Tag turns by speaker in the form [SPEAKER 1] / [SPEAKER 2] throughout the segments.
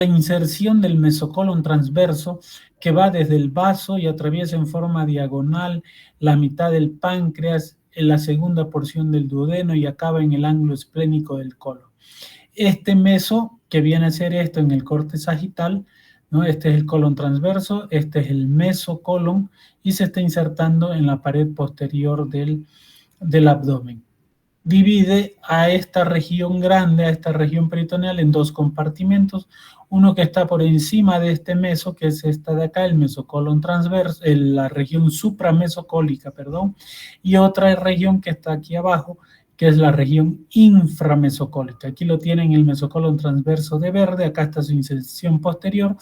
[SPEAKER 1] la inserción del mesocolon transverso que va desde el vaso y atraviesa en forma diagonal la mitad del páncreas, en la segunda porción del duodeno y acaba en el ángulo esplénico del colon. Este meso, que viene a ser esto en el corte sagital, ¿no? Este es el colon transverso, este es el mesocolon y se está insertando en la pared posterior del abdomen. Divide a esta región grande, a esta región peritoneal, en dos compartimentos. Uno que está por encima de este meso, que es esta de acá, el mesocolon transverso, la región supramesocólica, perdón, y otra región que está aquí abajo, que es la región inframesocólica. Aquí lo tienen el mesocolon transverso de verde, acá está su inserción posterior,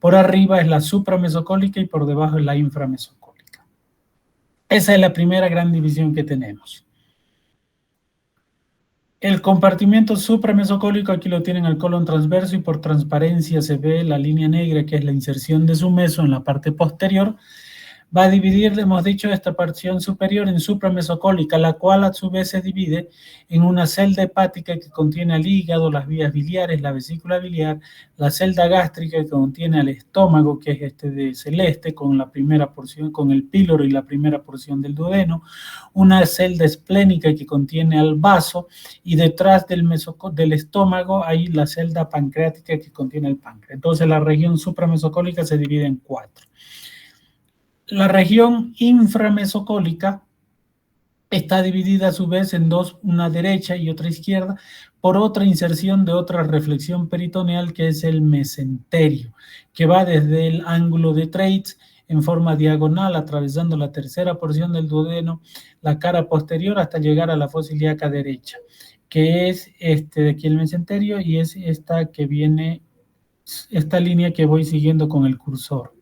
[SPEAKER 1] por arriba es la supramesocólica y por debajo es la inframesocólica. Esa es la primera gran división que tenemos. El compartimiento supramesocólico, aquí lo tienen al colon transverso y por transparencia se ve la línea negra que es la inserción de su meso en la parte posterior. Va a dividir, hemos dicho, esta porción superior en supramesocólica, la cual a su vez se divide en una celda hepática que contiene al hígado, las vías biliares, la vesícula biliar, la celda gástrica que contiene al estómago, que es este de celeste, con la primera porción, con el píloro y la primera porción del duodeno, una celda esplénica que contiene al vaso, y detrás del estómago hay la celda pancreática que contiene el páncreas. Entonces la región supramesocólica se divide en 4. La región inframesocólica está dividida a su vez en dos, una derecha y otra izquierda, por otra inserción de otra reflexión peritoneal que es el mesenterio, que va desde el ángulo de Treitz en forma diagonal, atravesando la tercera porción del duodeno, la cara posterior, hasta llegar a la fosa ilíaca derecha, que es este de aquí el mesenterio, y es esta que viene, esta línea que voy siguiendo con el cursor.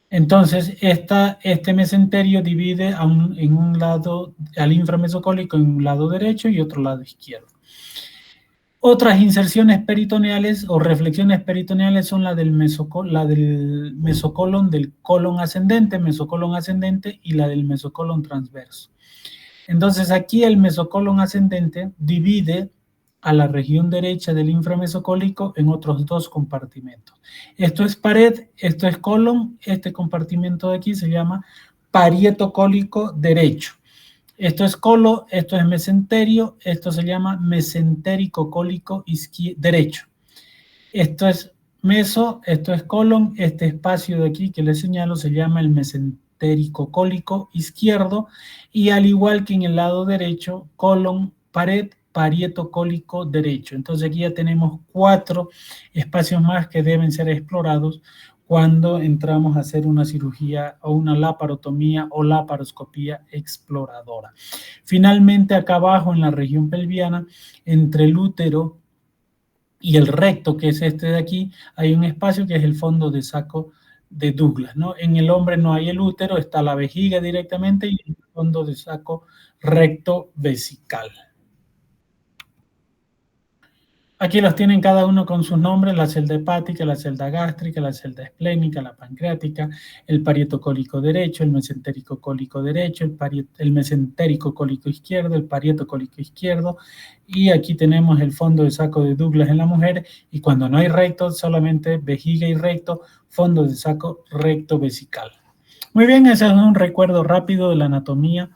[SPEAKER 1] Entonces, este mesenterio divide en un lado al inframesocólico en un lado derecho y otro lado izquierdo. Otras inserciones peritoneales o reflexiones peritoneales son la del mesocolon del colon ascendente y la del mesocolon transverso. Entonces, aquí el mesocolon ascendente divide a la región derecha del inframesocólico en otros dos compartimentos. Esto es pared, esto es colon, este compartimento de aquí se llama parietocólico derecho. Esto es colon, esto es mesenterio, esto se llama mesentérico cólico derecho. Esto es meso, esto es colon, este espacio de aquí que les señalo se llama el mesentérico cólico izquierdo, y al igual que en el lado derecho, colon, pared, parietocólico derecho. Entonces aquí ya tenemos 4 espacios más que deben ser explorados cuando entramos a hacer una cirugía o una laparotomía o laparoscopía exploradora. Finalmente, acá abajo en la región pelviana, entre el útero y el recto, que es este de aquí, hay un espacio que es el fondo de saco de Douglas, ¿no? En el hombre no hay el útero, está la vejiga directamente y el fondo de saco recto vesical. Aquí los tienen cada uno con sus nombres: la celda hepática, la celda gástrica, la celda esplénica, la pancreática, el parietocólico derecho, el mesentérico cólico derecho, el mesentérico cólico izquierdo, el parietocólico izquierdo, y aquí tenemos el fondo de saco de Douglas en la mujer, y cuando no hay recto, solamente vejiga y recto, fondo de saco recto vesical. Muy bien, ese es un recuerdo rápido de la anatomía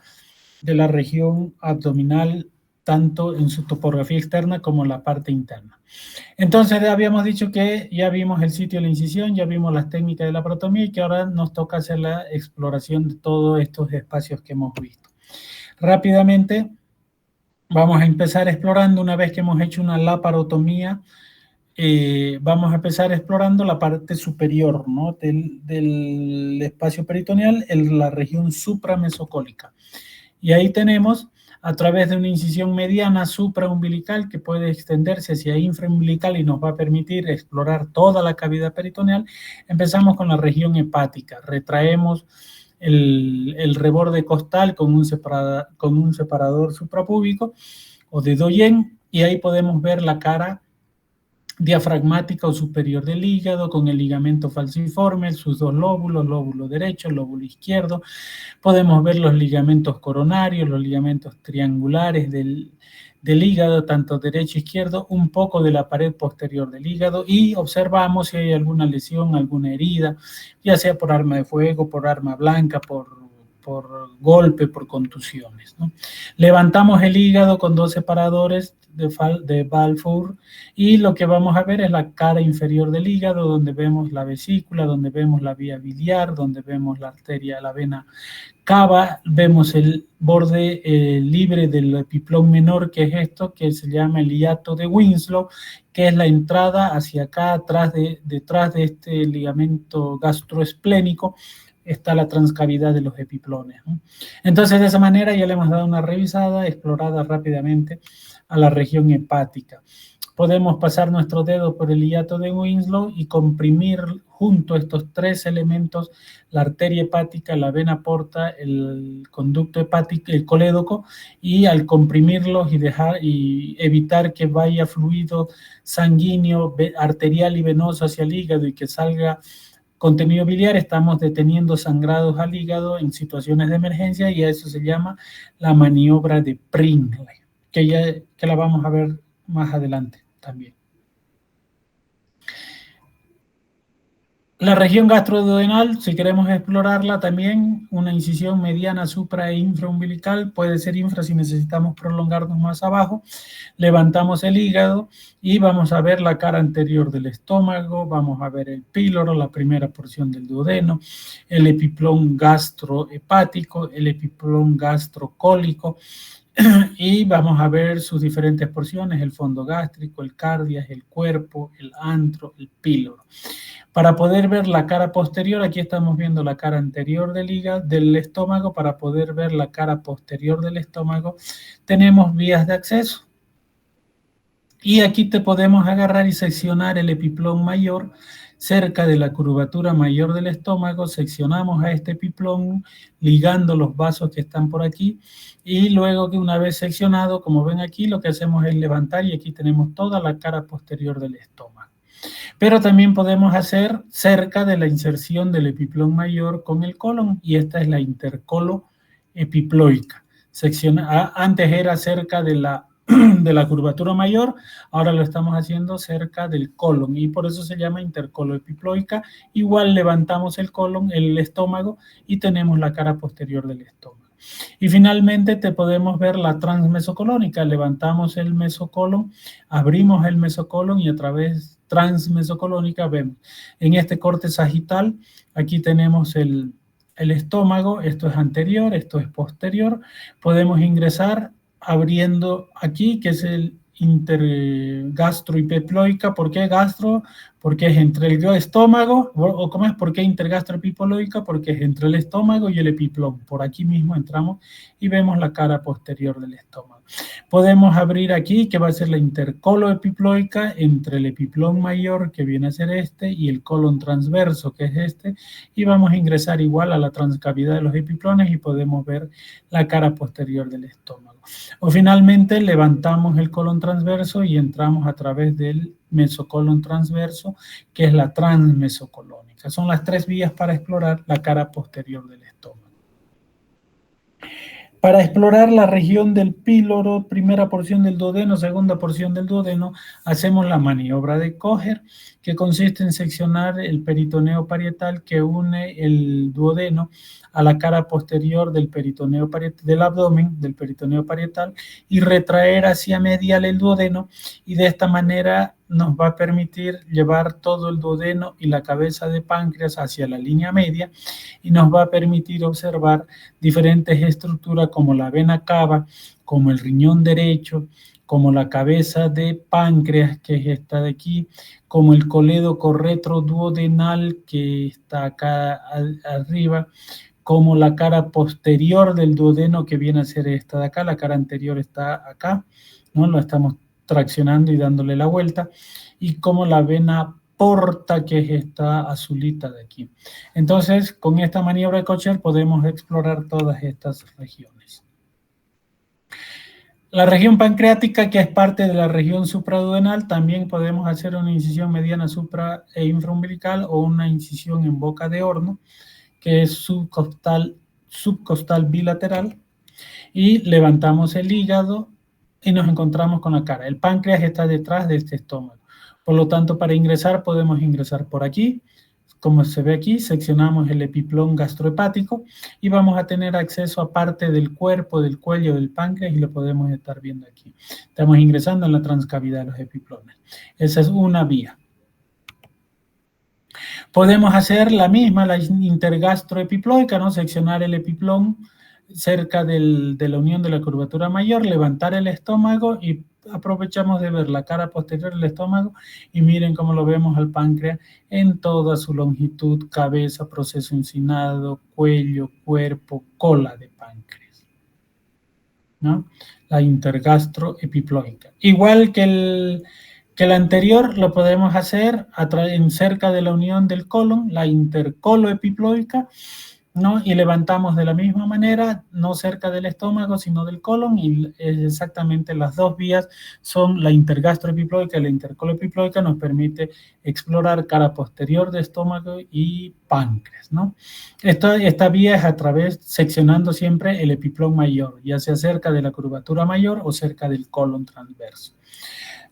[SPEAKER 1] de la región abdominal, tanto en su topografía externa como en la parte interna. Entonces habíamos dicho que ya vimos el sitio de la incisión, ya vimos las técnicas de la laparotomía y que ahora nos toca hacer la exploración de todos estos espacios que hemos visto. Rápidamente vamos a empezar explorando. Una vez que hemos hecho una laparotomía, vamos a empezar explorando la parte superior, ¿no?, del espacio peritoneal, en la región supramesocólica. Y ahí tenemos, a través de una incisión mediana supraumbilical que puede extenderse hacia infraumbilical y nos va a permitir explorar toda la cavidad peritoneal, empezamos con la región hepática. Retraemos el reborde costal con un separador suprapúbico o de Doyen, y ahí podemos ver la cara diafragmática o superior del hígado con el ligamento falciforme, sus dos lóbulos, lóbulo derecho, lóbulo izquierdo. Podemos ver los ligamentos coronarios, los ligamentos triangulares del hígado, tanto derecho e izquierdo, un poco de la pared posterior del hígado y observamos si hay alguna lesión, alguna herida, ya sea por arma de fuego, por arma blanca, por golpe, por contusiones, ¿no? Levantamos el hígado con 2 separadores de Balfour y lo que vamos a ver es la cara inferior del hígado, donde vemos la vesícula, donde vemos la vía biliar, donde vemos la arteria, la vena cava, vemos el borde libre del epiplón menor, que es esto, que se llama el hiato de Winslow, que es la entrada hacia acá, detrás de este ligamento gastroesplénico, está la transcavidad de los epiplones, ¿no? Entonces, de esa manera ya le hemos dado una revisada, explorada rápidamente a la región hepática. Podemos pasar nuestro dedo por el hiato de Winslow y comprimir junto a estos 3 elementos, la arteria hepática, la vena porta, el conducto hepático, el colédoco, y al comprimirlos y evitar que vaya fluido sanguíneo, arterial y venoso hacia el hígado y que salga contenido biliar, estamos deteniendo sangrados al hígado en situaciones de emergencia y a eso se llama la maniobra de Pringle, que la vamos a ver más adelante también. La región gastroduodenal, si queremos explorarla también, una incisión mediana supra e infraumbilical, puede ser infra si necesitamos prolongarnos más abajo. Levantamos el hígado y vamos a ver la cara anterior del estómago, vamos a ver el píloro, la primera porción del duodeno, el epiplón gastrohepático, el epiplón gastrocólico, y vamos a ver sus diferentes porciones, el fondo gástrico, el cardias, el cuerpo, el antro, el píloro. Para poder ver la cara posterior, aquí estamos viendo la cara anterior del hígado, del estómago. Para poder ver la cara posterior del estómago, tenemos vías de acceso. Y aquí te podemos agarrar y seccionar el epiplón mayor cerca de la curvatura mayor del estómago. Seccionamos a este epiplón ligando los vasos que están por aquí. Y luego que una vez seccionado, como ven aquí, lo que hacemos es levantar y aquí tenemos toda la cara posterior del estómago. Pero también podemos hacer cerca de la inserción del epiplón mayor con el colon, y esta es la intercolo epiploica. Antes era cerca de la curvatura mayor, ahora lo estamos haciendo cerca del colon y por eso se llama intercolo epiploica. Igual levantamos el colon, el estómago, y tenemos la cara posterior del estómago. Y finalmente te podemos ver la transmesocolónica. Levantamos el mesocolon, abrimos el mesocolon y a través transmesocolónica vemos en este corte sagital, aquí tenemos el estómago, esto es anterior, esto es posterior. Podemos ingresar abriendo aquí, que es el intergastroepiploica. ¿Por qué gastro? Porque es entre el estómago, o ¿cómo es? ¿Por qué intergastroepiploica? Porque es entre el estómago y el epiplón. Por aquí mismo entramos y vemos la cara posterior del estómago. Podemos abrir aquí, que va a ser la intercoloepiploica, entre el epiplón mayor, que viene a ser este, y el colon transverso, que es este, y vamos a ingresar igual a la transcavidad de los epiplones y podemos ver la cara posterior del estómago. O finalmente levantamos el colon transverso y entramos a través del mesocolon transverso, que es la transmesocolónica. Son las 3 vías para explorar la cara posterior del estómago. Para explorar la región del píloro, primera porción del duodeno, segunda porción del duodeno, hacemos la maniobra de Kocher, que consiste en seccionar el peritoneo parietal que une el duodeno a la cara posterior del peritoneo parietal, del abdomen, del peritoneo parietal, y retraer hacia medial el duodeno, y de esta manera nos va a permitir llevar todo el duodeno y la cabeza de páncreas hacia la línea media y nos va a permitir observar diferentes estructuras como la vena cava, como el riñón derecho, como la cabeza de páncreas, que es esta de aquí, como el colédoco retroduodenal, que está acá arriba, como la cara posterior del duodeno, que viene a ser esta de acá. La cara anterior está acá, ¿no? Lo estamos traccionando y dándole la vuelta, y como la vena porta, que es esta azulita de aquí. Entonces, con esta maniobra de Kocher podemos explorar todas estas regiones. La región pancreática, que es parte de la región supraduodenal, también podemos hacer una incisión mediana supra e infraumbilical o una incisión en boca de horno, que es subcostal bilateral, y levantamos el hígado, y nos encontramos con la cara. El páncreas está detrás de este estómago. Por lo tanto, para ingresar, podemos ingresar por aquí. Como se ve aquí, seccionamos el epiplón gastrohepático y vamos a tener acceso a parte del cuerpo, del cuello del páncreas y lo podemos estar viendo aquí. Estamos ingresando en la transcavidad de los epiplones. Esa es una vía. Podemos hacer la misma, la intergastroepiploica, ¿no? Seccionar el epiplón cerca de la unión de la curvatura mayor, levantar el estómago y aprovechamos de ver la cara posterior del estómago y miren cómo lo vemos al páncreas en toda su longitud, cabeza, proceso uncinado, cuello, cuerpo, cola de páncreas, ¿no? La intergastroepiploica. Igual que el anterior lo podemos hacer en cerca de la unión del colon, la intercoloepiploica, ¿no? Y levantamos de la misma manera, no cerca del estómago, sino del colon, y exactamente las dos vías son la intergastroepiploica y la intercoloepiploica, nos permite explorar cara posterior de estómago y páncreas, ¿no? Esta vía es a través, seccionando siempre el epiplón mayor, ya sea cerca de la curvatura mayor o cerca del colon transverso.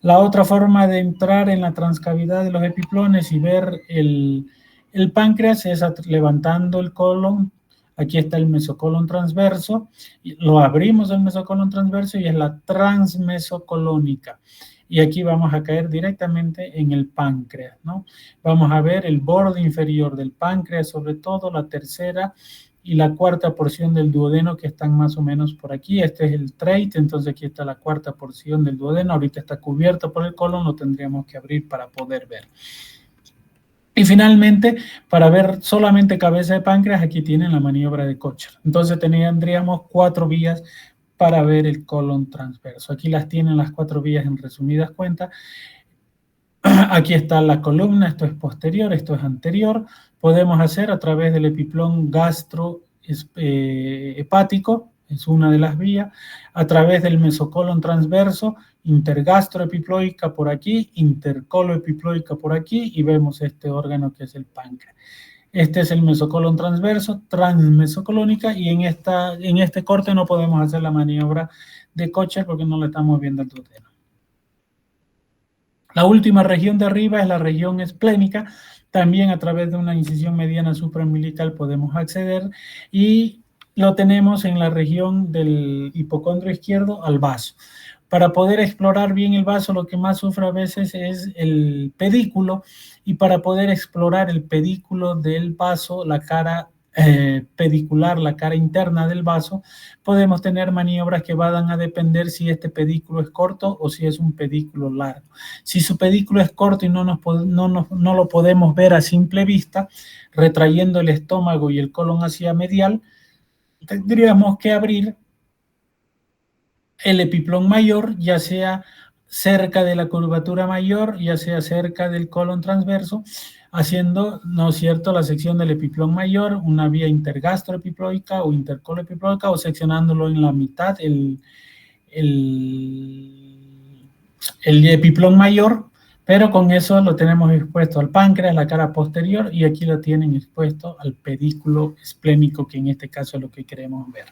[SPEAKER 1] La otra forma de entrar en la transcavidad de los epiplones y ver el páncreas es levantando el colon. Aquí está el mesocolon transverso. Lo abrimos el mesocolon transverso y es la transmesocolónica. Y aquí vamos a caer directamente en el páncreas, ¿no? Vamos a ver el borde inferior del páncreas, sobre todo la tercera y la cuarta porción del duodeno que están más o menos por aquí. Este es el trait, entonces aquí está la cuarta porción del duodeno. Ahorita está cubierto por el colon, lo tendríamos que abrir para poder ver. Y finalmente, para ver solamente cabeza de páncreas, aquí tienen la maniobra de Kocher. Entonces tendríamos 4 vías para ver el colon transverso. Aquí las tienen las 4 vías en resumidas cuentas. Aquí está la columna, esto es posterior, esto es anterior. Podemos hacer a través del epiplón gastrohepático, es una de las vías, a través del mesocolon transverso, intergastroepiploica por aquí, intercoloepiploica por aquí, y vemos este órgano que es el páncreas. Este es el mesocolon transverso, transmesocolónica, y en este corte no podemos hacer la maniobra de Kocher porque no le estamos viendo el duodeno. La última región de arriba es la región esplénica. También a través de una incisión mediana supraumbilical podemos acceder y lo tenemos en la región del hipocondrio izquierdo al vaso. Para poder explorar bien el vaso, lo que más sufre a veces es el pedículo, y para poder explorar el pedículo del vaso, la cara pedicular, la cara interna del vaso, podemos tener maniobras que van a depender si este pedículo es corto o si es un pedículo largo. Si su pedículo es corto y no lo podemos ver a simple vista, retrayendo el estómago y el colon hacia medial, tendríamos que abrir el epiplón mayor, ya sea cerca de la curvatura mayor, ya sea cerca del colon transverso, haciendo, ¿no es cierto?, la sección del epiplón mayor, una vía intergastroepiploica o intercoloepiploica, o seccionándolo en la mitad, el epiplón mayor, pero con eso lo tenemos expuesto al páncreas, la cara posterior, y aquí lo tienen expuesto al pedículo esplénico, que en este caso es lo que queremos ver.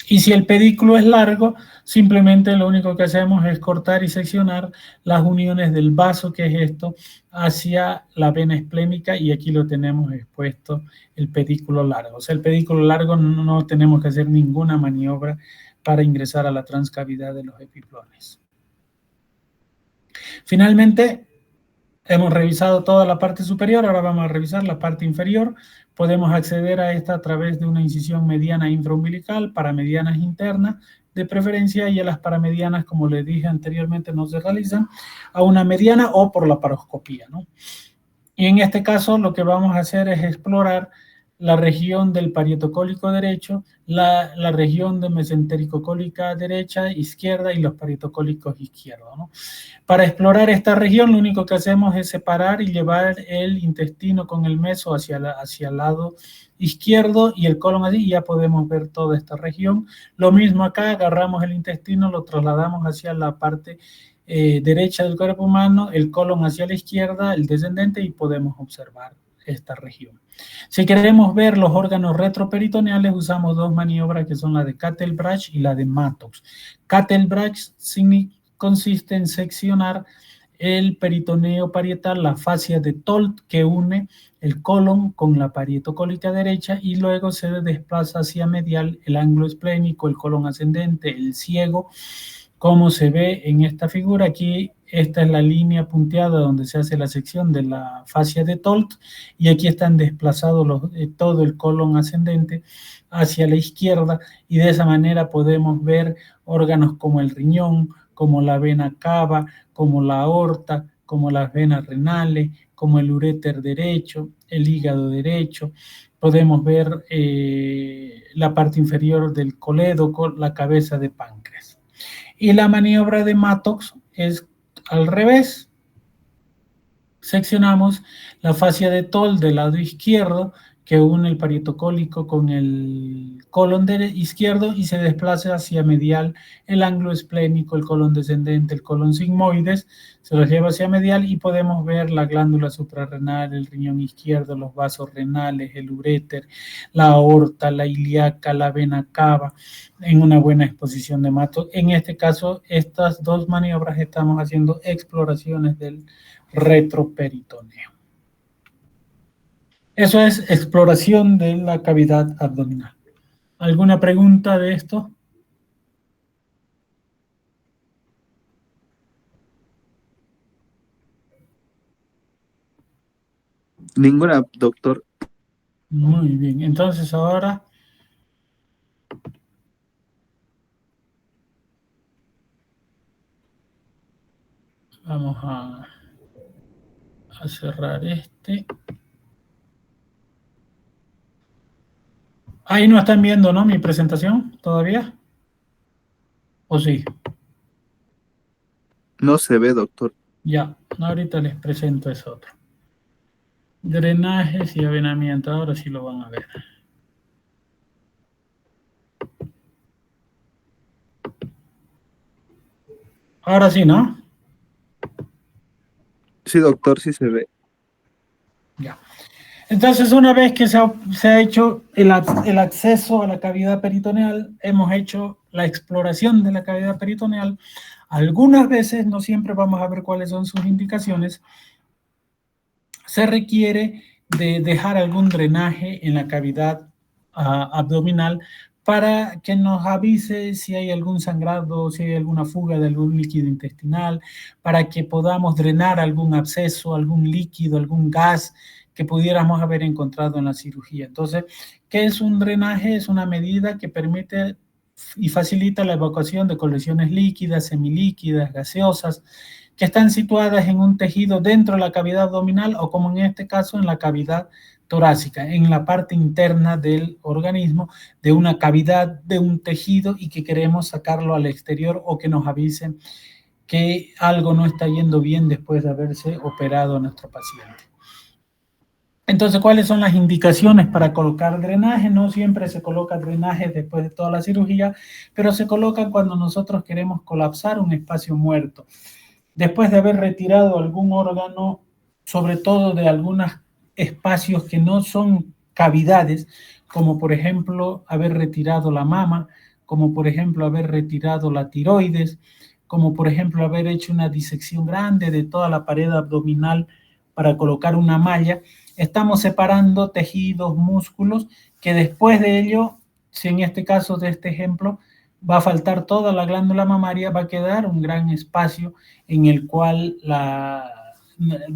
[SPEAKER 1] Y si el pedículo es largo, simplemente lo único que hacemos es cortar y seccionar las uniones del vaso, que es esto, hacia la vena esplénica, y aquí lo tenemos expuesto el pedículo largo. O sea, el pedículo largo no tenemos que hacer ninguna maniobra para ingresar a la transcavidad de los epiplones. Finalmente, hemos revisado toda la parte superior, ahora vamos a revisar la parte inferior. Podemos acceder a esta a través de una incisión mediana infraumbilical, paramedianas internas, de preferencia, y a las paramedianas, como les dije anteriormente, no se realizan, a una mediana o por la paroscopía, ¿no? Y en este caso lo que vamos a hacer es explorar la región del parietocólico derecho, la región de mesentericocólica derecha, izquierda, y los parietocólicos izquierdos, ¿no? Para explorar esta región, lo único que hacemos es separar y llevar el intestino con el meso hacia el lado izquierdo y el colon así, y ya podemos ver toda esta región. Lo mismo acá, agarramos el intestino, lo trasladamos hacia la parte derecha del cuerpo humano, el colon hacia la izquierda, el descendente, y podemos observar esta región. Si queremos ver los órganos retroperitoneales, usamos dos maniobras que son la de Cattle-Brach y la de Mattox. Cattle-Brach consiste en seccionar el peritoneo parietal, la fascia de Tolt que une el colon con la parietocólica derecha, y luego se desplaza hacia medial el ángulo esplénico, el colon ascendente, el ciego, como se ve en esta figura. Aquí esta es la línea punteada donde se hace la sección de la fascia de Tolt, y aquí están desplazados todo el colon ascendente hacia la izquierda, y de esa manera podemos ver órganos como el riñón, como la vena cava, como la aorta, como las venas renales, como el uréter derecho, el hígado derecho. Podemos ver la parte inferior del colédoco, la cabeza de páncreas. Y la maniobra de Mattox es al revés. Seccionamos la fascia de Toll del lado izquierdo, que une el parietocólico con el colon izquierdo, y se desplaza hacia medial el ángulo esplénico, el colon descendente, el colon sigmoides, se los lleva hacia medial, y podemos ver la glándula suprarrenal, el riñón izquierdo, los vasos renales, el uréter, la aorta, la ilíaca, la vena cava, en una buena exposición de Mattox. En este caso, estas dos maniobras estamos haciendo exploraciones del retroperitoneo. Eso es exploración de la cavidad abdominal. ¿Alguna pregunta de esto?
[SPEAKER 2] Ninguna, doctor.
[SPEAKER 1] Muy bien, entonces ahora vamos a cerrar este. Ahí no están viendo, ¿no? Mi presentación todavía. ¿O sí?
[SPEAKER 2] No se ve, doctor.
[SPEAKER 1] Ya, ahorita les presento eso otro. Drenajes y avenamiento, ahora sí lo van a ver. Ahora sí, ¿no?
[SPEAKER 2] Sí, doctor, sí se ve.
[SPEAKER 1] Ya. Entonces, una vez que se ha hecho el acceso a la cavidad peritoneal, hemos hecho la exploración de la cavidad peritoneal. Algunas veces, no siempre vamos a ver cuáles son sus indicaciones, se requiere de dejar algún drenaje en la cavidad abdominal para que nos avise si hay algún sangrado, si hay alguna fuga de algún líquido intestinal, para que podamos drenar algún absceso, algún líquido, algún gas que pudiéramos haber encontrado en la cirugía. Entonces, ¿qué es un drenaje? Es una medida que permite y facilita la evacuación de colecciones líquidas, semilíquidas, gaseosas, que están situadas en un tejido dentro de la cavidad abdominal, o como en este caso en la cavidad torácica, en la parte interna del organismo, de una cavidad, de un tejido, y que queremos sacarlo al exterior, o que nos avisen que algo no está yendo bien después de haberse operado a nuestro paciente. Entonces, ¿cuáles son las indicaciones para colocar drenaje? No siempre se coloca drenaje después de toda la cirugía, pero se coloca cuando nosotros queremos colapsar un espacio muerto. Después de haber retirado algún órgano, sobre todo de algunos espacios que no son cavidades, como por ejemplo haber retirado la mama, como por ejemplo haber retirado la tiroides, como por ejemplo haber hecho una disección grande de toda la pared abdominal para colocar una malla, estamos separando tejidos, músculos, que después de ello, si en este caso de este ejemplo, va a faltar toda la glándula mamaria, va a quedar un gran espacio en el cual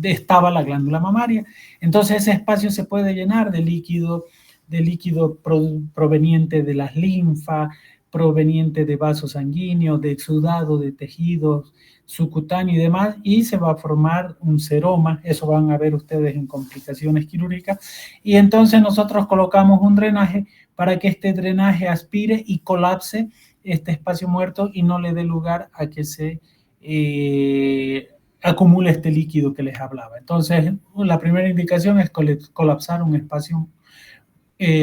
[SPEAKER 1] estaba la glándula mamaria. Entonces ese espacio se puede llenar de líquido proveniente de las linfas, proveniente de vasos sanguíneos, de exudado, de tejidos subcutáneo y demás, y se va a formar un seroma. Eso van a ver ustedes en complicaciones quirúrgicas, y entonces nosotros colocamos un drenaje para que este drenaje aspire y colapse este espacio muerto y no le dé lugar a que se acumule este líquido que les hablaba. Entonces, la primera indicación es colapsar un espacio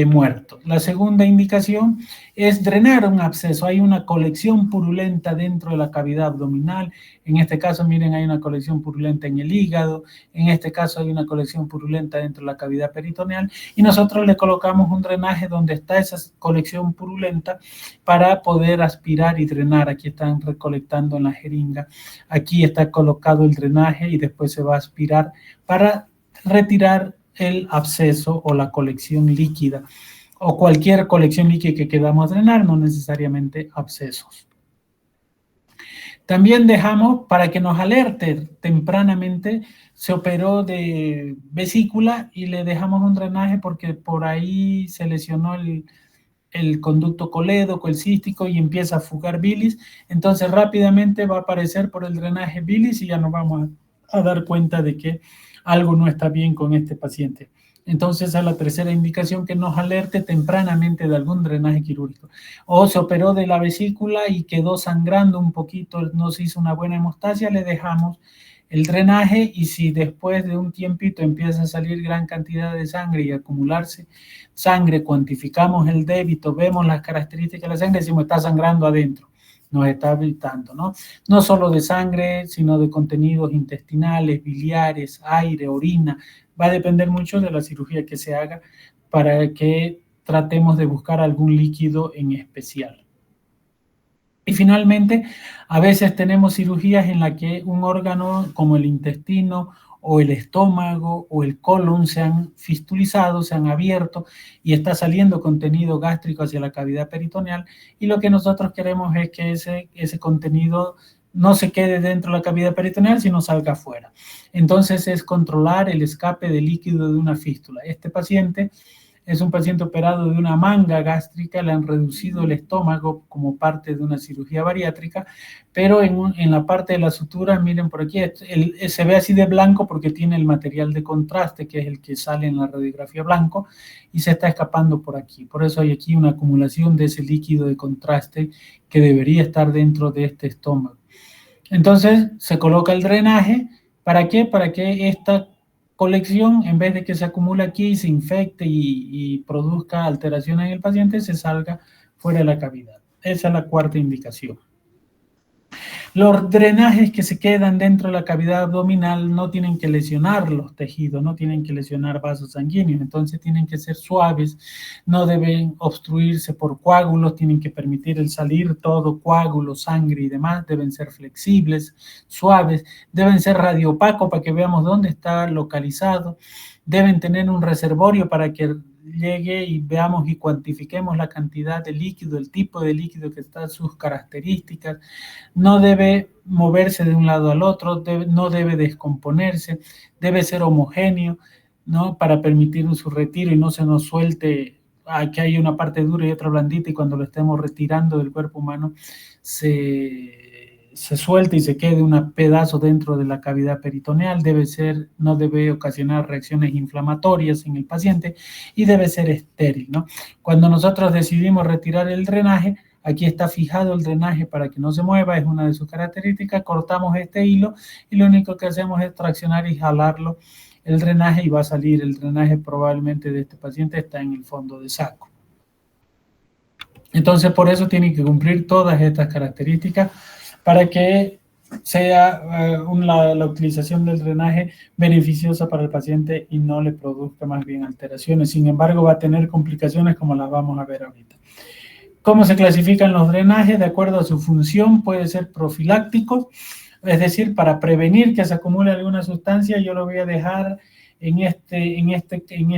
[SPEAKER 1] muerto. La segunda indicación es drenar un absceso. Hay una colección purulenta dentro de la cavidad abdominal. En este caso, miren, hay una colección purulenta en el hígado. En este caso hay una colección purulenta dentro de la cavidad peritoneal y nosotros le colocamos un drenaje donde está esa colección purulenta para poder aspirar y drenar. Aquí están recolectando en la jeringa. Aquí está colocado el drenaje y después se va a aspirar para retirar el absceso o la colección líquida o cualquier colección líquida que queramos drenar, no necesariamente abscesos. También dejamos para que nos alerte tempranamente, se operó de vesícula y le dejamos un drenaje porque por ahí se lesionó el conducto colédoco, el cístico y empieza a fugar bilis, entonces rápidamente va a aparecer por el drenaje bilis y ya nos vamos a dar cuenta de que algo no está bien con este paciente. Entonces, esa es la tercera indicación, que nos alerte tempranamente de algún drenaje quirúrgico. O se operó de la vesícula y quedó sangrando un poquito, no se hizo una buena hemostasia, le dejamos el drenaje y si después de un tiempito empieza a salir gran cantidad de sangre y acumularse sangre, cuantificamos el débito, vemos las características de la sangre, decimos está sangrando adentro, nos está habilitando, ¿no? No solo de sangre, sino de contenidos intestinales, biliares, aire, orina. Va a depender mucho de la cirugía que se haga para que tratemos de buscar algún líquido en especial. Y finalmente, a veces tenemos cirugías en las que un órgano como el intestino o el estómago o el colon se han fistulizado, se han abierto y está saliendo contenido gástrico hacia la cavidad peritoneal y lo que nosotros queremos es que ese contenido no se quede dentro de la cavidad peritoneal, sino salga afuera. Entonces es controlar el escape de líquido de una fístula. Este paciente es un paciente operado de una manga gástrica, le han reducido el estómago como parte de una cirugía bariátrica, pero en la parte de la sutura, miren por aquí, se ve así de blanco porque tiene el material de contraste, que es el que sale en la radiografía blanco, y se está escapando por aquí. Por eso hay aquí una acumulación de ese líquido de contraste que debería estar dentro de este estómago. Entonces, se coloca el drenaje. ¿Para qué? Para que esta colección, en vez de que se acumule aquí y se infecte y produzca alteraciones en el paciente, se salga fuera de la cavidad. Esa es la cuarta indicación. Los drenajes que se quedan dentro de la cavidad abdominal no tienen que lesionar los tejidos, no tienen que lesionar vasos sanguíneos, entonces tienen que ser suaves, no deben obstruirse por coágulos, tienen que permitir el salir todo, coágulos, sangre y demás, deben ser flexibles, suaves, deben ser radiopacos para que veamos dónde está localizado, deben tener un reservorio para que llegue y veamos y cuantifiquemos la cantidad de líquido, el tipo de líquido que está, sus características, no debe moverse de un lado al otro, no debe descomponerse, debe ser homogéneo, ¿no? Para permitir su retiro y no se nos suelte, que hay una parte dura y otra blandita y cuando lo estemos retirando del cuerpo humano se suelta y se quede un pedazo dentro de la cavidad peritoneal, no debe ocasionar reacciones inflamatorias en el paciente y debe ser estéril, ¿no? Cuando nosotros decidimos retirar el drenaje, aquí está fijado el drenaje para que no se mueva, es una de sus características, cortamos este hilo y lo único que hacemos es traccionar y jalarlo el drenaje y va a salir. El drenaje probablemente de este paciente está en el fondo de saco. Entonces por eso tienen que cumplir todas estas características para que sea la utilización del drenaje beneficiosa para el paciente y no le produzca más bien alteraciones. Sin embargo, va a tener complicaciones como las vamos a ver ahorita. ¿Cómo se clasifican los drenajes? De acuerdo a su función, puede ser profiláctico, es decir, para prevenir que se acumule alguna sustancia. Yo lo voy a dejar en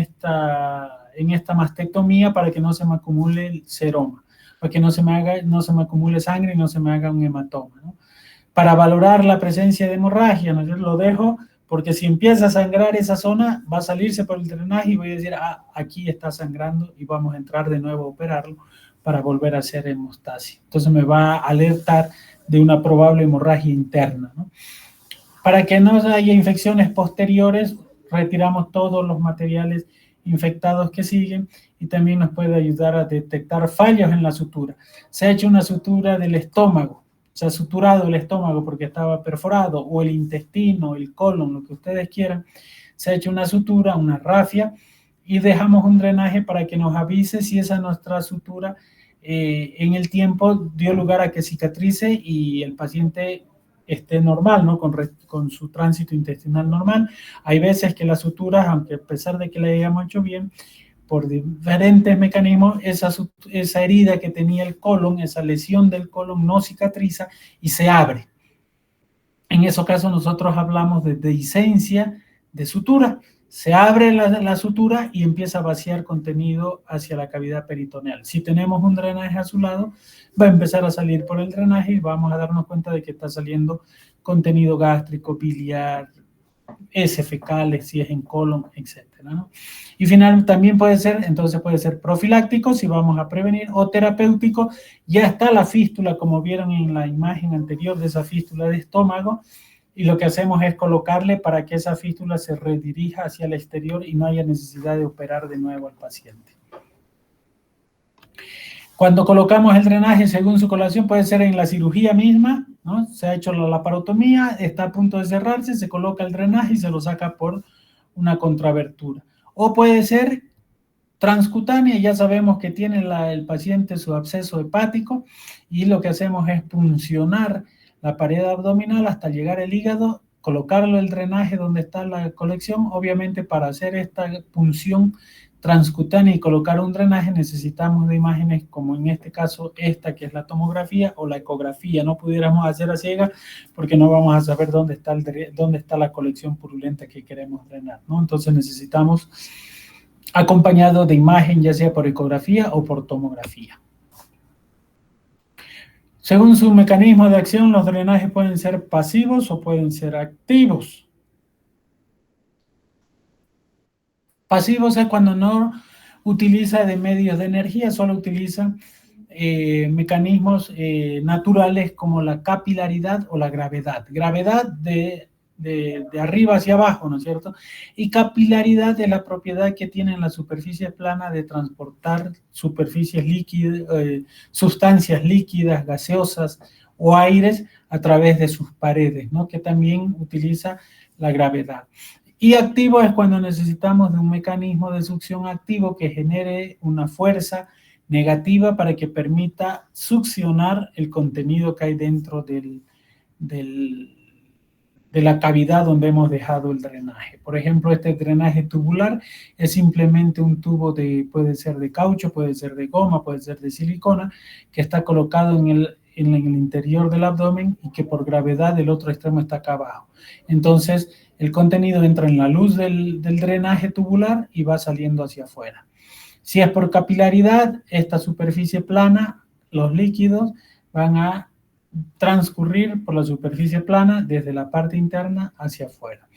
[SPEAKER 1] esta mastectomía para que no se me acumule el seroma, para que no se me acumule sangre y no se me haga un hematoma, ¿no? Para valorar la presencia de hemorragia, ¿no? Yo lo dejo porque si empieza a sangrar esa zona, va a salirse por el drenaje y voy a decir, aquí está sangrando y vamos a entrar de nuevo a operarlo para volver a hacer hemostasia. Entonces me va a alertar de una probable hemorragia interna, ¿no? Para que no haya infecciones posteriores, retiramos todos los materiales infectados que siguen y también nos puede ayudar a detectar fallos en la sutura. Se ha hecho una sutura del estómago, se ha suturado el estómago porque estaba perforado, o el intestino, el colon, lo que ustedes quieran, se ha hecho una sutura, una rafia, y dejamos un drenaje para que nos avise si esa nuestra sutura en el tiempo dio lugar a que cicatrice y el paciente esté normal, ¿no? Con su tránsito intestinal normal. Hay veces que las suturas, aunque a pesar de que la hayamos hecho bien, por diferentes mecanismos, esa herida que tenía el colon, esa lesión del colon no cicatriza y se abre. En esos casos nosotros hablamos de dehiscencia de sutura. Se abre la sutura y empieza a vaciar contenido hacia la cavidad peritoneal. Si tenemos un drenaje a su lado, va a empezar a salir por el drenaje y vamos a darnos cuenta de que está saliendo contenido gástrico, biliar, heces fecales, si es en colon, etcétera, ¿no? Y finalmente también puede ser, entonces puede ser profiláctico si vamos a prevenir, o terapéutico. Ya está la fístula, como vieron en la imagen anterior de esa fístula de estómago, y lo que hacemos es colocarle para que esa fístula se redirija hacia el exterior y no haya necesidad de operar de nuevo al paciente. Cuando colocamos el drenaje según su colocación, puede ser en la cirugía misma, ¿no? Se ha hecho la laparotomía, está a punto de cerrarse, se coloca el drenaje y se lo saca por una contrabertura. O puede ser transcutánea, ya sabemos que tiene el paciente su absceso hepático y lo que hacemos es puncionar la pared abdominal hasta llegar al hígado, colocarlo el drenaje donde está la colección. Obviamente para hacer esta punción transcutánea y colocar un drenaje necesitamos de imágenes como en este caso esta que es la tomografía o la ecografía. No pudiéramos hacer a ciegas porque no vamos a saber dónde está la colección purulenta que queremos drenar, ¿no? Entonces necesitamos acompañado de imagen, ya sea por ecografía o por tomografía. Según su mecanismo de acción, los drenajes pueden ser pasivos o pueden ser activos. Pasivos es cuando no utiliza de medios de energía, solo utiliza mecanismos naturales como la capilaridad o la gravedad. Gravedad de arriba hacia abajo, ¿no es cierto? Y capilaridad es la propiedad que tienen las superficies planas de transportar superficies líquidas, sustancias líquidas, gaseosas o aires a través de sus paredes, ¿no? Que también utiliza la gravedad. Y activo es cuando necesitamos de un mecanismo de succión activo que genere una fuerza negativa para que permita succionar el contenido que hay dentro de la cavidad donde hemos dejado el drenaje. Por ejemplo, este drenaje tubular es simplemente un tubo puede ser de caucho, puede ser de goma, puede ser de silicona, que está colocado en el interior del abdomen y que por gravedad el otro extremo está acá abajo. Entonces, el contenido entra en la luz del drenaje tubular y va saliendo hacia afuera. Si es por capilaridad, esta superficie plana, los líquidos van a transcurrir por la superficie plana desde la parte interna hacia afuera.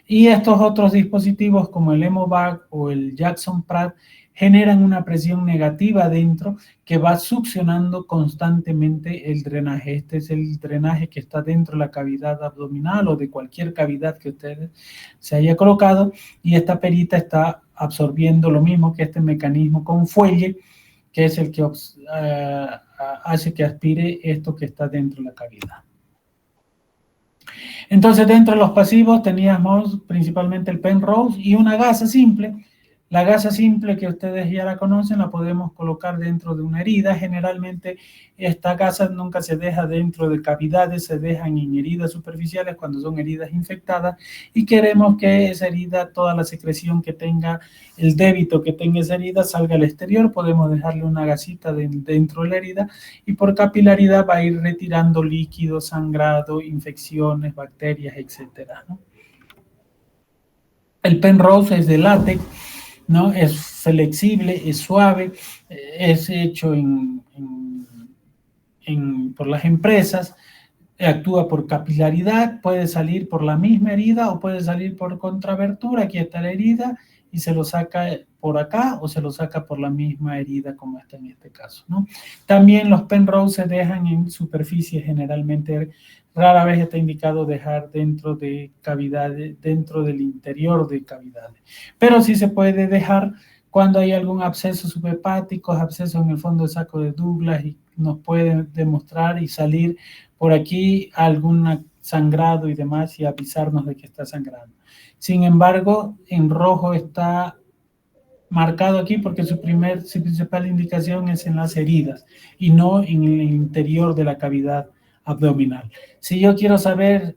[SPEAKER 1] Y estos otros dispositivos como el Hemovac o el Jackson Pratt generan una presión negativa dentro que va succionando constantemente el drenaje. Este es el drenaje que está dentro de la cavidad abdominal o de cualquier cavidad que usted se haya colocado, y esta perita está absorbiendo lo mismo que este mecanismo con fuelle, que es el que hace que aspire esto que está dentro de la cavidad. Entonces, dentro de los pasivos teníamos principalmente el Penrose y una gasa simple. La gasa simple, que ustedes ya la conocen, la podemos colocar dentro de una herida. Generalmente esta gasa nunca se deja dentro de cavidades, se dejan en heridas superficiales cuando son heridas infectadas y queremos que esa herida, toda la secreción que tenga, el débito que tenga esa herida salga al exterior. Podemos dejarle una gasita dentro de la herida y por capilaridad va a ir retirando líquido, sangrado, infecciones, bacterias, etcétera, ¿no? El Penrose es de látex, ¿no? Es flexible, es suave, es hecho por las empresas, actúa por capilaridad, puede salir por la misma herida o puede salir por contrabertura. Aquí está la herida y se lo saca por acá o se lo saca por la misma herida como está en este caso, ¿no? También los Penrose se dejan en superficies generalmente. Rara vez está indicado dejar dentro de cavidades, dentro del interior de cavidades. Pero sí se puede dejar cuando hay algún absceso subhepático, absceso en el fondo del saco de Douglas y nos puede demostrar y salir por aquí algún sangrado y demás y avisarnos de que está sangrando. Sin embargo, en rojo está marcado aquí porque su principal indicación es en las heridas y no en el interior de la cavidad abdominal. Si yo quiero saber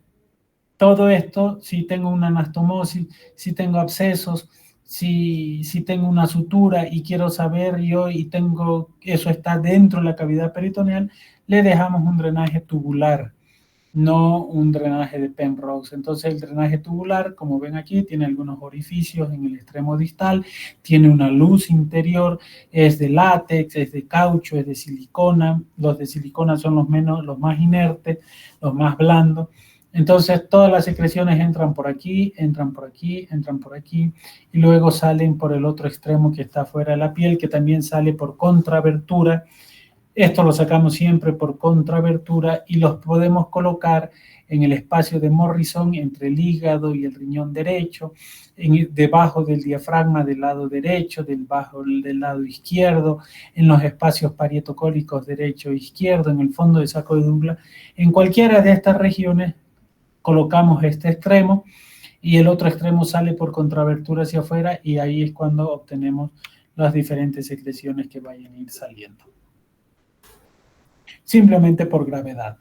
[SPEAKER 1] todo esto, si tengo una anastomosis, si tengo abscesos, si tengo una sutura y quiero saber yo y tengo eso está dentro de la cavidad peritoneal, le dejamos un drenaje tubular, no un drenaje de Penrose. Entonces el drenaje tubular, como ven aquí, tiene algunos orificios en el extremo distal, tiene una luz interior, es de látex, es de caucho, es de silicona. Los de silicona son los más inertes, los más blandos. Entonces todas las secreciones entran por aquí, entran por aquí, entran por aquí y luego salen por el otro extremo que está fuera de la piel, que también sale por contrabertura. Esto lo sacamos siempre por contrabertura y los podemos colocar en el espacio de Morrison entre el hígado y el riñón derecho, debajo del diafragma del lado derecho, debajo del lado izquierdo, en los espacios parietocólicos derecho e izquierdo, en el fondo del saco de Douglas. En cualquiera de estas regiones colocamos este extremo y el otro extremo sale por contrabertura hacia afuera y ahí es cuando obtenemos las diferentes secreciones que vayan a ir saliendo. Simplemente por gravedad.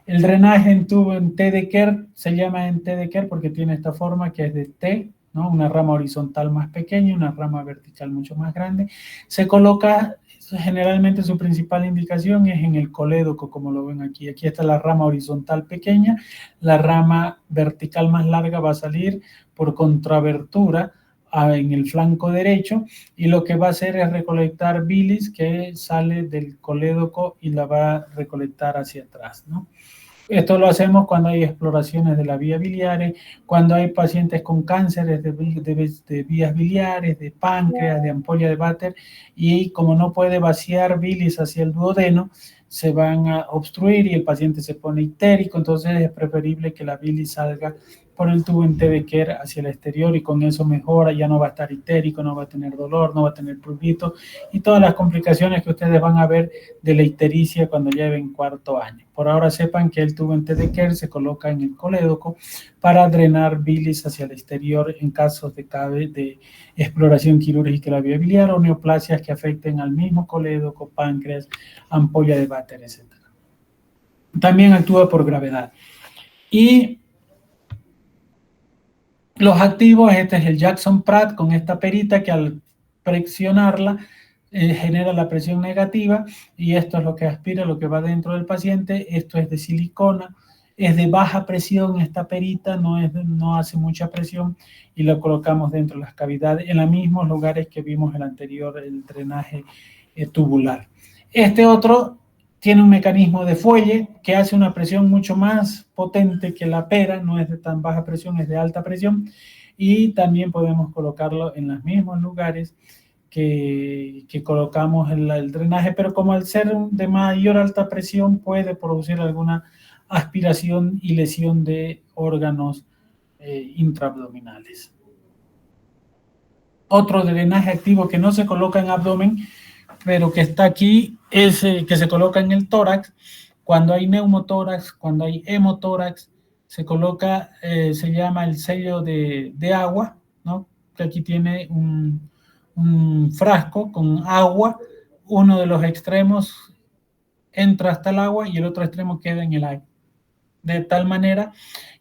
[SPEAKER 1] El drenaje en tubo en T de Kerr se llama en T de Kerr porque tiene esta forma que es de T, ¿no? Una rama horizontal más pequeña, una rama vertical mucho más grande. Se coloca, generalmente su principal indicación es en el colédoco, como lo ven aquí. Aquí está la rama horizontal pequeña, la rama vertical más larga va a salir por contrabertura en el flanco derecho y lo que va a hacer es recolectar bilis que sale del colédoco y la va a recolectar hacia atrás, ¿no? Esto lo hacemos cuando hay exploraciones de las vías biliares, cuando hay pacientes con cánceres de vías biliares, de páncreas, de ampolla de Vater, y como no puede vaciar bilis hacia el duodeno, se van a obstruir y el paciente se pone ictérico, entonces es preferible que la bilis salga por el tubo en T de Kerr hacia el exterior y con eso mejora, ya no va a estar ictérico, no va a tener dolor, no va a tener prurito y todas las complicaciones que ustedes van a ver de la ictericia cuando lleven cuarto año. Por ahora sepan que el tubo en T de Kerr se coloca en el colédoco para drenar bilis hacia el exterior en casos de exploración quirúrgica de la vía biliar o neoplasias que afecten al mismo colédoco, páncreas, ampolla de Vater, etc. También actúa por gravedad. Y los activos, este es el Jackson Pratt con esta perita que al presionarla genera la presión negativa y esto es lo que aspira, lo que va dentro del paciente. Esto es de silicona, es de baja presión esta perita, no hace mucha presión y lo colocamos dentro de las cavidades en los mismos lugares que vimos el anterior, el drenaje tubular. Este otro tiene un mecanismo de fuelle que hace una presión mucho más potente que la pera, no es de tan baja presión, es de alta presión, y también podemos colocarlo en los mismos lugares que colocamos el drenaje, pero como al ser de mayor alta presión puede producir alguna aspiración y lesión de órganos intraabdominales. Otro drenaje activo que no se coloca en abdomen, pero que está aquí, es que se coloca en el tórax. Cuando hay neumotórax, cuando hay hemotórax, se coloca, se llama el sello de agua, ¿no? Que aquí tiene un frasco con agua, uno de los extremos entra hasta el agua y el otro extremo queda en el aire. De tal manera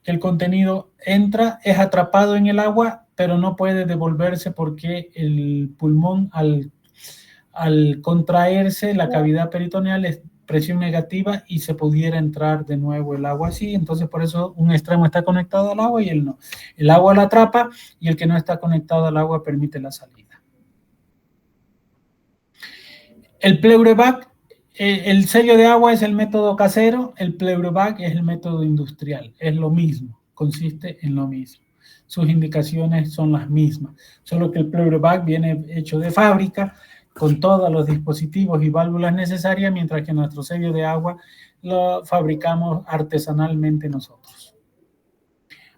[SPEAKER 1] que el contenido entra, es atrapado en el agua, pero no puede devolverse porque el pulmón al contraerse, la cavidad peritoneal es presión negativa y se pudiera entrar de nuevo el agua así, entonces por eso un extremo está conectado al agua y el no. El agua la atrapa y el que no está conectado al agua permite la salida. El Pleurevac, el sello de agua es el método casero, el Pleurevac es el método industrial, es lo mismo, consiste en lo mismo. Sus indicaciones son las mismas, solo que el Pleurevac viene hecho de fábrica, con todos los dispositivos y válvulas necesarias, mientras que nuestro sello de agua lo fabricamos artesanalmente nosotros.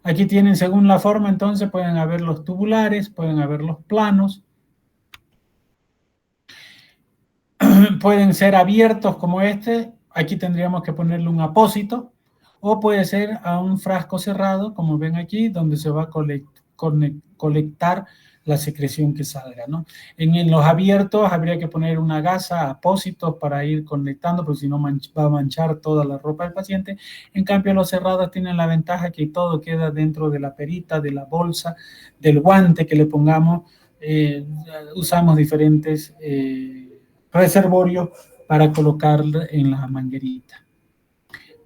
[SPEAKER 1] Aquí tienen, según la forma, entonces pueden haber los tubulares, pueden haber los planos, pueden ser abiertos como este, aquí tendríamos que ponerle un apósito, o puede ser a un frasco cerrado, como ven aquí, donde se va colectar la secreción que salga, ¿no? En los abiertos habría que poner una gasa, apósitos para ir conectando, porque si no va a manchar toda la ropa del paciente. En cambio, los cerrados tienen la ventaja que todo queda dentro de la perita, de la bolsa, del guante que le pongamos. Usamos diferentes reservorios para colocar en la manguerita.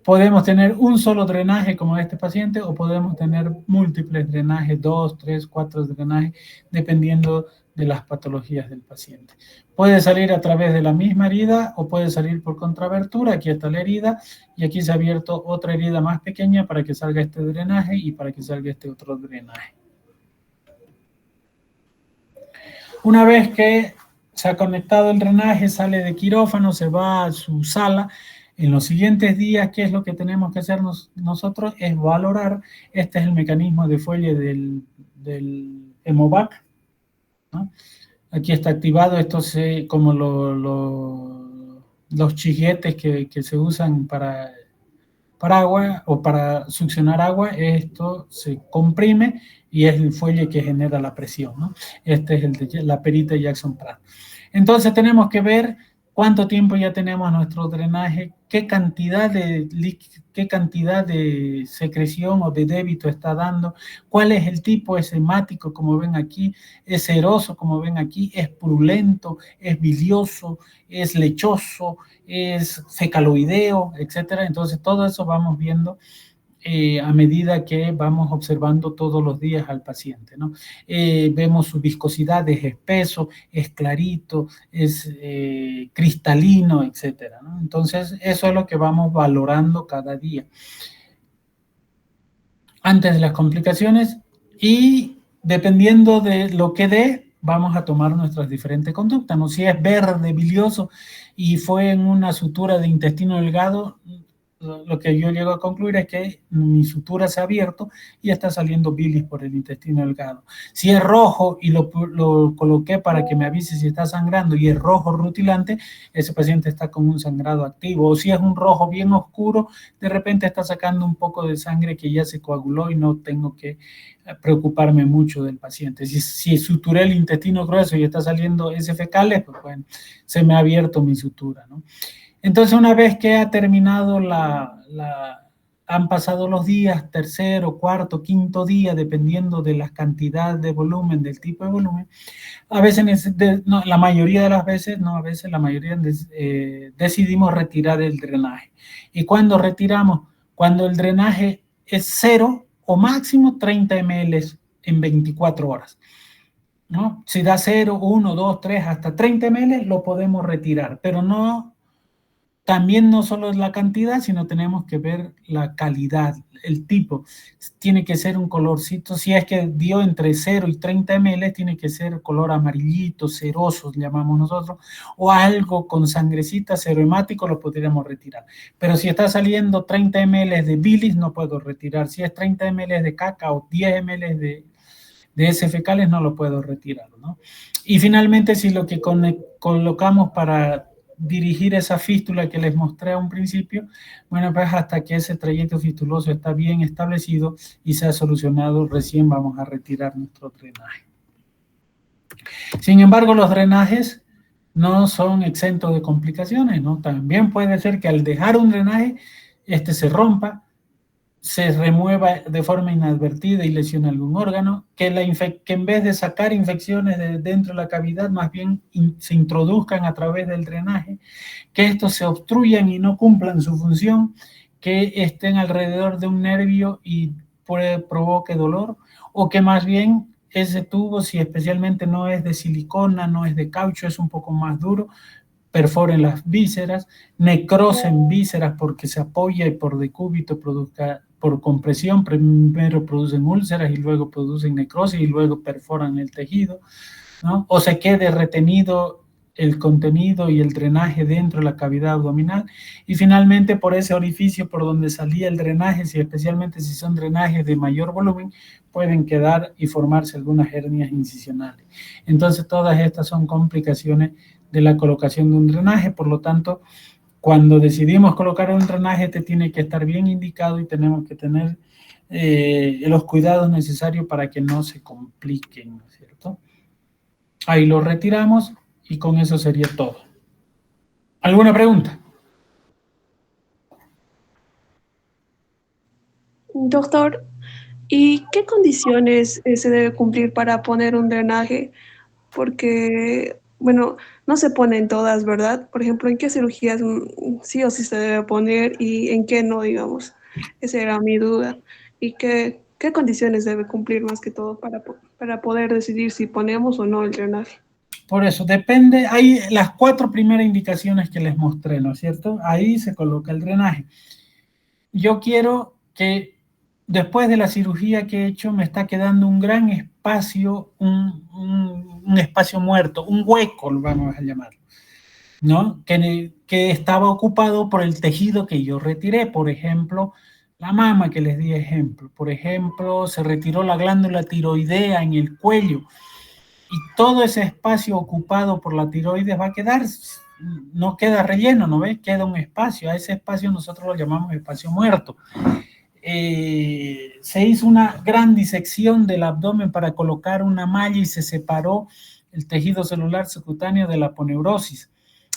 [SPEAKER 1] Podemos tener un solo drenaje como este paciente o podemos tener múltiples drenajes, 2, 3, 4 drenajes, dependiendo de las patologías del paciente. Puede salir a través de la misma herida o puede salir por contrabertura. Aquí está la herida y aquí se ha abierto otra herida más pequeña para que salga este drenaje y para que salga este otro drenaje. Una vez que se ha conectado el drenaje, sale de quirófano, se va a su sala. En los siguientes días, ¿qué es lo que tenemos que hacer nosotros? Es valorar. Este es el mecanismo de fuelle del Hemovac, ¿no? Aquí está activado. Esto como los chiguetes que se usan para agua o para succionar agua. Esto se comprime y es el fuelle que genera la presión, ¿no? Este es el de la perita Jackson Pratt. Entonces tenemos que ver cuánto tiempo ya tenemos nuestro drenaje, qué cantidad de secreción o de débito está dando, cuál es el tipo, es hemático, como ven aquí, es seroso, como ven aquí, es purulento, es bilioso, es lechoso, es fecaloideo, etcétera. Entonces todo eso vamos viendo a medida que vamos observando todos los días al paciente, ¿no? Vemos su viscosidad, es espeso, es clarito, es cristalino, etcétera, ¿no? Entonces, eso es lo que vamos valorando cada día. Antes de las complicaciones y dependiendo de lo que dé, vamos a tomar nuestras diferentes conductas, ¿no? Si es verde, bilioso y fue en una sutura de intestino delgado, lo que yo llego a concluir es que mi sutura se ha abierto y está saliendo bilis por el intestino delgado. Si es rojo y lo coloqué para que me avise si está sangrando y es rojo rutilante, ese paciente está con un sangrado activo. O si es un rojo bien oscuro, de repente está sacando un poco de sangre que ya se coaguló y no tengo que preocuparme mucho del paciente. Si suturé el intestino grueso y está saliendo heces fecales, pues bueno, se me ha abierto mi sutura, ¿no? Entonces, una vez que ha terminado han pasado los días, tercero, cuarto, quinto día, dependiendo de la cantidad de volumen, del tipo de volumen, a veces, la mayoría de las veces, no, a veces la mayoría decidimos retirar el drenaje. ¿Y cuándo retiramos? Cuando el drenaje es 0 o máximo 30 ml en 24 horas. ¿No? Si da 0, 1, 2, 3, hasta 30 ml, lo podemos retirar, pero no... También no solo es la cantidad, sino tenemos que ver la calidad, el tipo. Tiene que ser un colorcito, si es que dio entre 0 y 30 ml, tiene que ser color amarillito, ceroso, llamamos nosotros, o algo con sangrecita, hemático, lo podríamos retirar. Pero si está saliendo 30 ml de bilis, no puedo retirar. Si es 30 ml de caca o 10 ml de heces fecales, no lo puedo retirar, ¿no? Y finalmente, si lo que colocamos para dirigir esa fístula que les mostré a un principio, bueno, pues hasta que ese trayecto fistuloso está bien establecido y se ha solucionado, recién vamos a retirar nuestro drenaje. Sin embargo, los drenajes no son exentos de complicaciones, ¿no? También puede ser que al dejar un drenaje, este se rompa, se remueva de forma inadvertida y lesione algún órgano, que en vez de sacar infecciones de dentro de la cavidad, más bien se introduzcan a través del drenaje, que estos se obstruyan y no cumplan su función, que estén alrededor de un nervio y provoque dolor, o que más bien ese tubo, si especialmente no es de silicona, no es de caucho, es un poco más duro, perforen las vísceras, necrosen vísceras porque se apoya y por decúbito produzca, por compresión, primero producen úlceras y luego producen necrosis y luego perforan el tejido, ¿no? O se quede retenido el contenido y el drenaje dentro de la cavidad abdominal y finalmente por ese orificio por donde salía el drenaje, especialmente si son drenajes de mayor volumen, pueden quedar y formarse algunas hernias incisionales. Entonces todas estas son complicaciones de la colocación de un drenaje, por lo tanto cuando decidimos colocar un drenaje, este tiene que estar bien indicado y tenemos que tener los cuidados necesarios para que no se compliquen, ¿no es cierto? Ahí lo retiramos y con eso sería todo. ¿Alguna pregunta?
[SPEAKER 3] Doctor, ¿y qué condiciones se debe cumplir para poner un drenaje? Porque, bueno, no se ponen todas, ¿verdad? Por ejemplo, ¿en qué cirugías sí o sí se debe poner y en qué no, digamos? Esa era mi duda. ¿Y qué condiciones debe cumplir más que todo para poder decidir si ponemos o no el drenaje?
[SPEAKER 1] Por eso, depende, hay las 4 primeras indicaciones que les mostré, ¿no es cierto? Ahí se coloca el drenaje. Yo quiero que después de la cirugía que he hecho me está quedando un gran espacio, un espacio muerto, un hueco, lo vamos a llamarlo, ¿no? Que estaba ocupado por el tejido que yo retiré, por ejemplo, la mama que les di ejemplo, por ejemplo, se retiró la glándula tiroidea en el cuello y todo ese espacio ocupado por la tiroides va a quedar, no queda relleno, ¿no ves? Queda un espacio, a ese espacio nosotros lo llamamos espacio muerto. Se hizo una gran disección del abdomen para colocar una malla y se separó el tejido celular subcutáneo de la aponeurosis.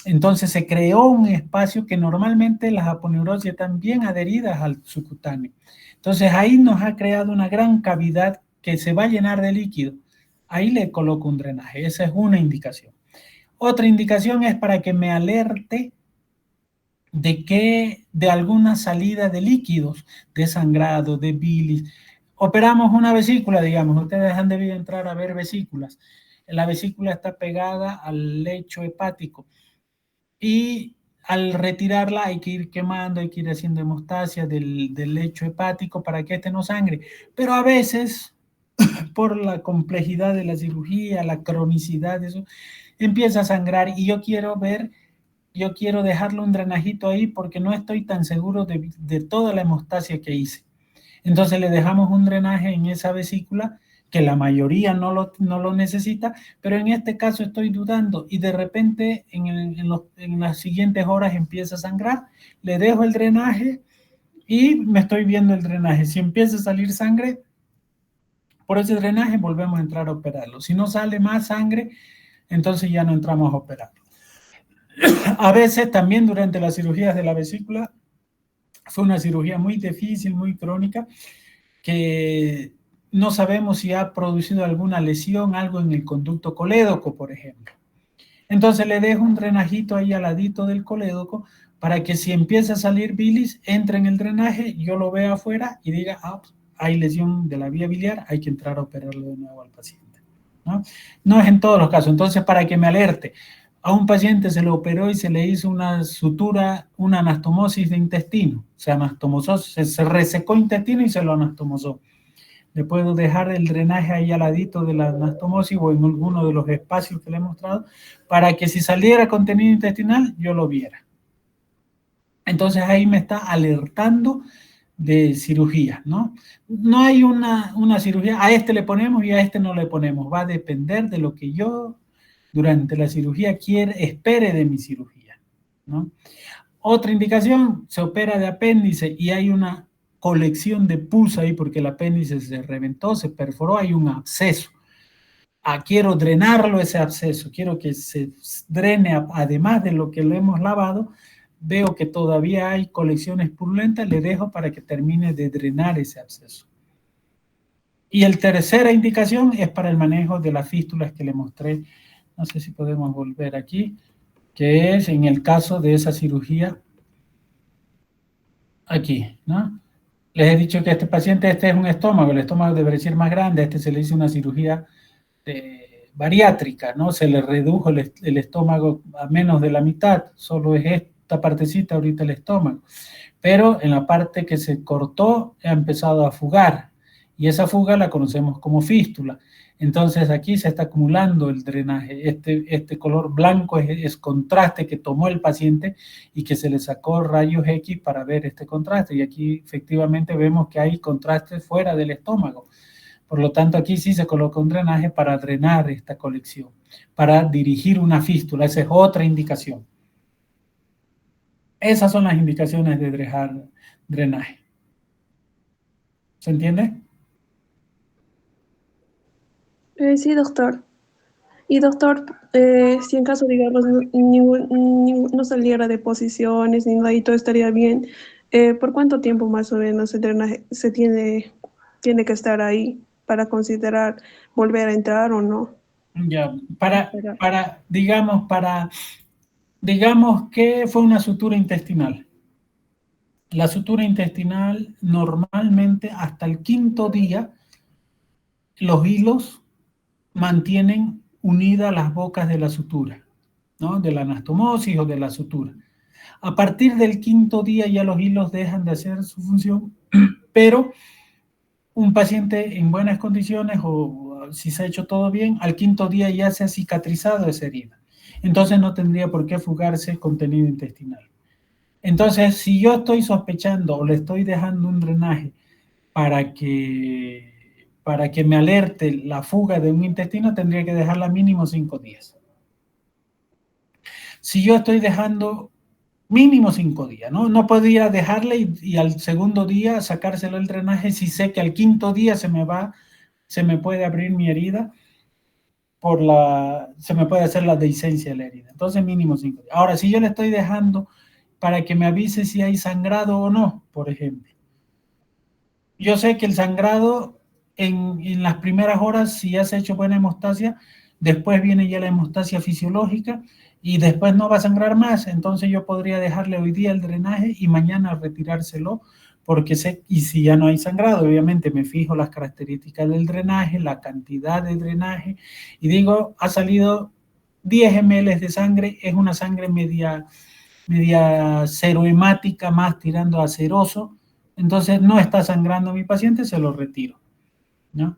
[SPEAKER 1] Entonces se creó un espacio que normalmente las aponeurosis están bien adheridas al subcutáneo. Entonces ahí nos ha creado una gran cavidad que se va a llenar de líquido. Ahí le coloco un drenaje, esa es una indicación. Otra indicación es para que me alerte de alguna salida de líquidos, de sangrado, de bilis. Operamos una vesícula, digamos, ustedes han debido entrar a ver vesículas. La vesícula está pegada al lecho hepático y al retirarla hay que ir quemando, hay que ir haciendo hemostasia del lecho hepático para que este no sangre. Pero a veces, por la complejidad de la cirugía, la cronicidad de eso, empieza a sangrar y yo quiero dejarle un drenajito ahí porque no estoy tan seguro de toda la hemostasia que hice. Entonces le dejamos un drenaje en esa vesícula que la mayoría no lo necesita, pero en este caso estoy dudando y de repente en las siguientes horas empieza a sangrar, le dejo el drenaje y me estoy viendo el drenaje. Si empieza a salir sangre, por ese drenaje volvemos a entrar a operarlo. Si no sale más sangre, entonces ya no entramos a operarlo. A veces también durante las cirugías de la vesícula fue una cirugía muy difícil, muy crónica, que no sabemos si ha producido alguna lesión, algo en el conducto colédoco, por ejemplo. Entonces le dejo un drenajito ahí al ladito del colédoco para que si empieza a salir bilis, entre en el drenaje, yo lo vea afuera y diga, hay lesión de la vía biliar, hay que entrar a operarlo de nuevo al paciente. No es en todos los casos. Entonces, para que me alerte, a un paciente se le operó y se le hizo una sutura, una anastomosis de intestino. Se anastomosó, se resecó intestino y se lo anastomosó. Le puedo dejar el drenaje ahí al ladito de la anastomosis o en alguno de los espacios que le he mostrado para que si saliera contenido intestinal, yo lo viera. Entonces ahí me está alertando de cirugía, ¿no? No hay una cirugía, a este le ponemos y a este no le ponemos. Va a depender de lo que yo durante la cirugía espere de mi cirugía, ¿no? Otra indicación, se opera de apéndice y hay una colección de pus ahí porque el apéndice se reventó, se perforó, hay un absceso. Quiero drenarlo ese absceso, quiero que se drene además de lo que lo hemos lavado. Veo que todavía hay colecciones purulentas, le dejo para que termine de drenar ese absceso. Y la tercera indicación es para el manejo de las fístulas que le mostré. No sé si podemos volver aquí, que es en el caso de esa cirugía aquí, ¿no? Les he dicho que este paciente, este es un estómago, el estómago debería ser más grande, a este se le hizo una cirugía bariátrica, ¿no? Se le redujo el estómago a menos de la mitad, solo es esta partecita ahorita el estómago, pero en la parte que se cortó ha empezado a fugar, y esa fuga la conocemos como fístula. Entonces aquí se está acumulando el drenaje, este color blanco es contraste que tomó el paciente y que se le sacó rayos X para ver este contraste, y aquí efectivamente vemos que hay contraste fuera del estómago. Por lo tanto, aquí sí se coloca un drenaje para drenar esta colección, para dirigir una fístula, esa es otra indicación. Esas son las indicaciones de drenaje. ¿Se entiende?
[SPEAKER 3] Sí, doctor. Y doctor, si en caso, digamos, no saliera de posiciones ni nada y todo estaría bien, ¿por cuánto tiempo más o menos el drenaje tiene que estar ahí para considerar volver a entrar o no?
[SPEAKER 1] Ya,
[SPEAKER 3] Esperar.
[SPEAKER 1] digamos que fue una sutura intestinal. La sutura intestinal normalmente hasta el quinto día los hilos mantienen unidas las bocas de la sutura, ¿no? De la anastomosis o de la sutura. A partir del quinto día ya los hilos dejan de hacer su función, pero un paciente en buenas condiciones o si se ha hecho todo bien, al quinto día ya se ha cicatrizado esa herida. Entonces no tendría por qué fugarse contenido intestinal. Entonces, si yo estoy sospechando o le estoy dejando un drenaje para que me alerte la fuga de un intestino, tendría que dejarla mínimo 5 días. Si yo estoy dejando mínimo 5 días, ¿no? No podría dejarle y al segundo día sacárselo el drenaje si sé que al quinto día se me puede abrir mi herida se me puede hacer la dehiscencia de la herida. Entonces mínimo 5 días. Ahora, si yo le estoy dejando para que me avise si hay sangrado o no, por ejemplo. Yo sé que el sangrado en las primeras horas, si ya se ha hecho buena hemostasia, después viene ya la hemostasia fisiológica y después no va a sangrar más. Entonces yo podría dejarle hoy día el drenaje y mañana retirárselo porque sé, y si ya no hay sangrado, obviamente me fijo las características del drenaje, la cantidad de drenaje y digo, ha salido 10 ml de sangre, es una sangre media cerohemática, más tirando a ceroso, entonces no está sangrando mi paciente, se lo retiro, ¿no?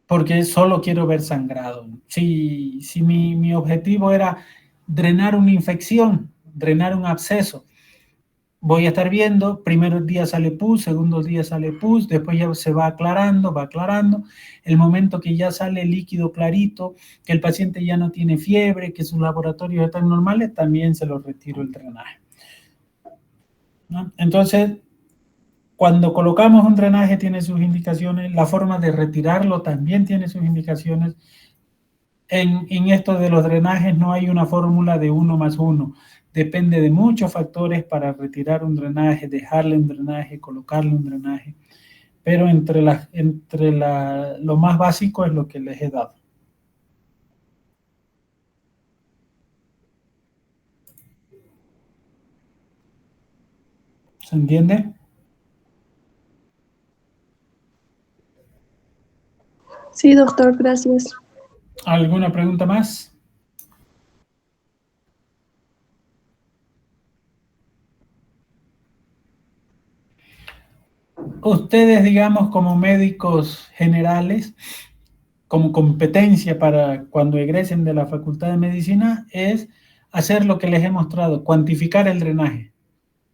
[SPEAKER 1] Porque solo quiero ver sangrado. Si mi objetivo era drenar una infección, drenar un absceso, voy a estar viendo, primeros días sale pus, segundos días sale pus, después ya se va aclarando, el momento que ya sale líquido clarito, que el paciente ya no tiene fiebre, que sus laboratorios están normales, también se lo retiro el drenaje, ¿no? Entonces, cuando colocamos un drenaje tiene sus indicaciones, la forma de retirarlo también tiene sus indicaciones. En esto de los drenajes no hay una fórmula de 1+1, depende de muchos factores para retirar un drenaje, dejarle un drenaje, colocarle un drenaje, pero lo más básico es lo que les he dado. ¿Se entiende?
[SPEAKER 3] Sí, doctor, gracias.
[SPEAKER 1] ¿Alguna pregunta más? Ustedes, digamos, como médicos generales, como competencia para cuando egresen de la Facultad de Medicina, es hacer lo que les he mostrado, cuantificar el drenaje.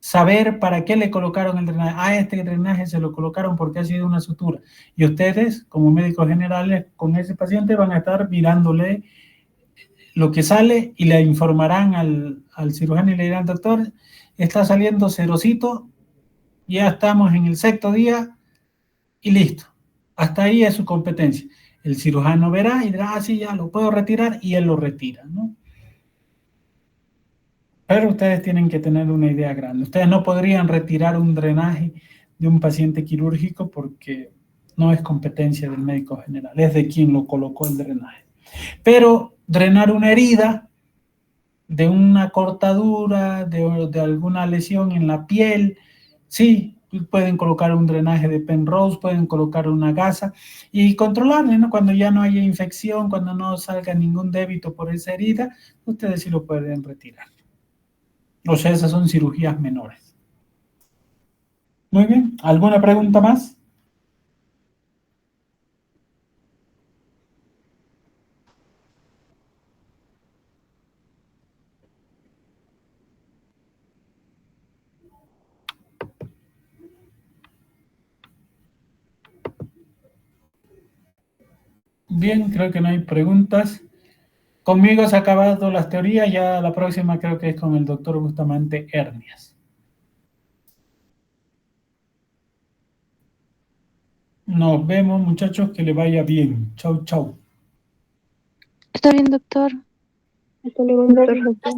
[SPEAKER 1] Saber para qué le colocaron el drenaje. A este drenaje se lo colocaron porque ha sido una sutura. Y ustedes, como médicos generales, con ese paciente van a estar mirándole lo que sale y le informarán al cirujano y le dirán, doctor, está saliendo cerocito, ya estamos en el sexto día y listo. Hasta ahí es su competencia. El cirujano verá y dirá, sí, ya lo puedo retirar y él lo retira, ¿no? Pero ustedes tienen que tener una idea grande. Ustedes no podrían retirar un drenaje de un paciente quirúrgico porque no es competencia del médico general, es de quien lo colocó el drenaje. Pero drenar una herida de una cortadura, de alguna lesión en la piel, sí, pueden colocar un drenaje de Penrose, pueden colocar una gasa y controlarle, ¿no? Cuando ya no haya infección, cuando no salga ningún débito por esa herida, ustedes sí lo pueden retirar. O sea, esas son cirugías menores. Muy bien. ¿Alguna pregunta más? Bien, creo que no hay preguntas. Conmigo se ha acabado las teorías, ya la próxima creo que es con el doctor Bustamante, hernias. Nos vemos, muchachos, que le vaya bien. Chau, chau.
[SPEAKER 4] Está bien, doctor.
[SPEAKER 3] Hasta luego, doctor.